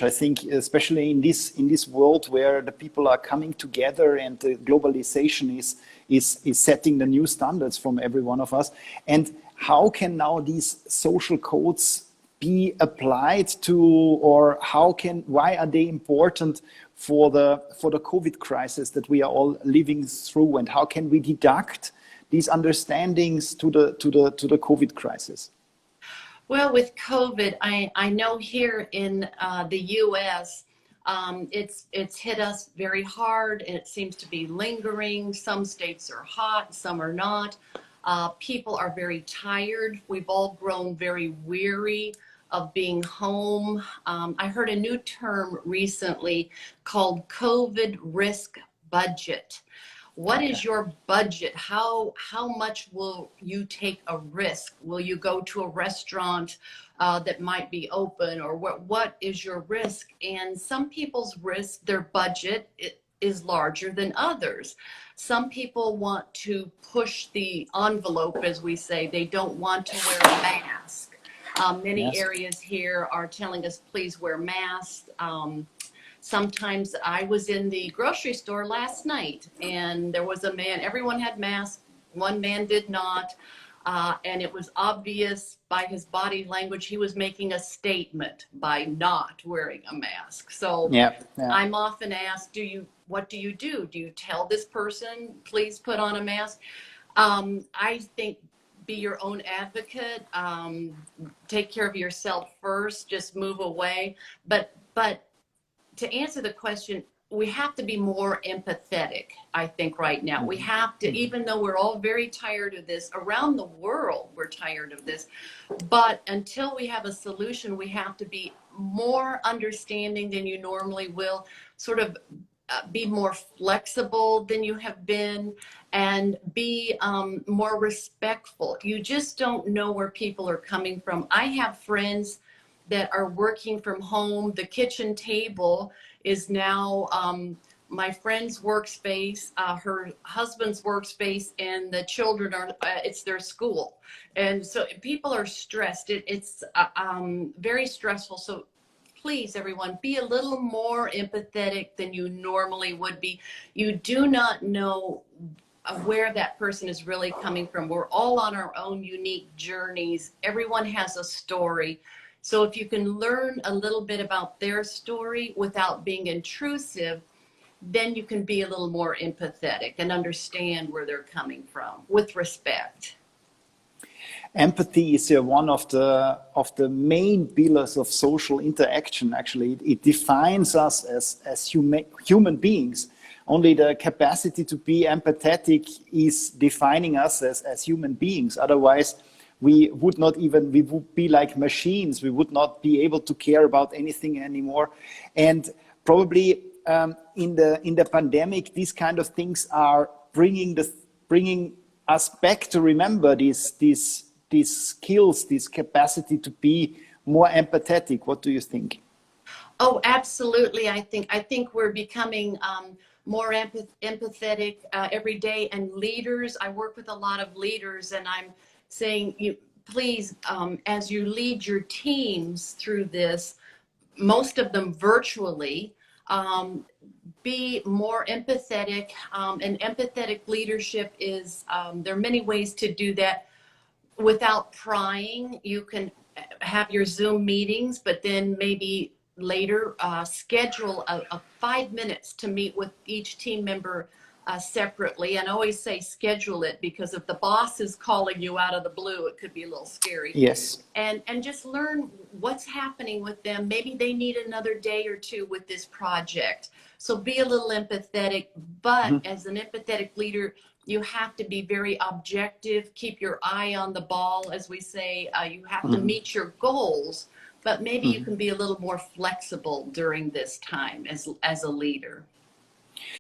I think, especially in this world where the people are coming together and the globalization is setting the new standards from every one of us. And how can now these social codes be applied to, or why are they important for the COVID crisis that we are all living through, and how can we deduct these understandings to the COVID crisis? Well, with COVID, I know here in the U.S., it's hit us very hard, and it seems to be lingering. Some states are hot, some are not. People are very tired. We've all grown very weary of being home. I heard a new term recently called COVID risk budget. What is your budget? How much will you take a risk? Will you go to a restaurant that might be open, or what is your risk? And some people's risk, their budget is larger than others. Some people want to push the envelope, as we say. They don't want to wear a mask. Many areas here are telling us, please wear masks. Sometimes I was in the grocery store last night and there was a man, everyone had masks, one man did not. And it was obvious by his body language, he was making a statement by not wearing a mask. So I'm often asked, what do you do? Do you tell this person, please put on a mask? I think be your own advocate, take care of yourself first, just move away. But to answer the question, we have to be more empathetic, I think, right now. We have to, even though we're all very tired of this, around the world, we're tired of this. But until we have a solution, we have to be more understanding than you normally will, sort of be more flexible than you have been, and be more respectful. You just don't know where people are coming from. I have friends that are working from home. The kitchen table is now my friend's workspace, her husband's workspace, and the children are, it's their school. And so people are stressed. It's very stressful. So please, everyone, be a little more empathetic than you normally would be. You do not know where that person is really coming from. We're all on our own unique journeys. Everyone has a story. So if you can learn a little bit about their story without being intrusive, then you can be a little more empathetic and understand where they're coming from with respect. Empathy is one of the main pillars of social interaction. Actually, it defines us as human beings. Only the capacity to be empathetic is defining us as human beings. Otherwise, we would be like machines. We would not be able to care about anything anymore. And probably in the pandemic, these kind of things are bringing us back to remember these skills, this capacity to be more empathetic. What do you think? Oh, absolutely. I think we're becoming more empathetic every day. And leaders, I work with a lot of leaders, and I'm saying, please, as you lead your teams through this, most of them virtually, be more empathetic. And empathetic leadership is, there are many ways to do that without prying. You can have your Zoom meetings, but then maybe later schedule a 5 minutes to meet with each team member separately. And I always say schedule it, because if the boss is calling you out of the blue, it could be a little scary. Yes. And just learn what's happening with them. Maybe they need another day or two with this project. So be a little empathetic, but as an empathetic leader, you have to be very objective, keep your eye on the ball, as we say. You have to meet your goals, but maybe you can be a little more flexible during this time as a leader.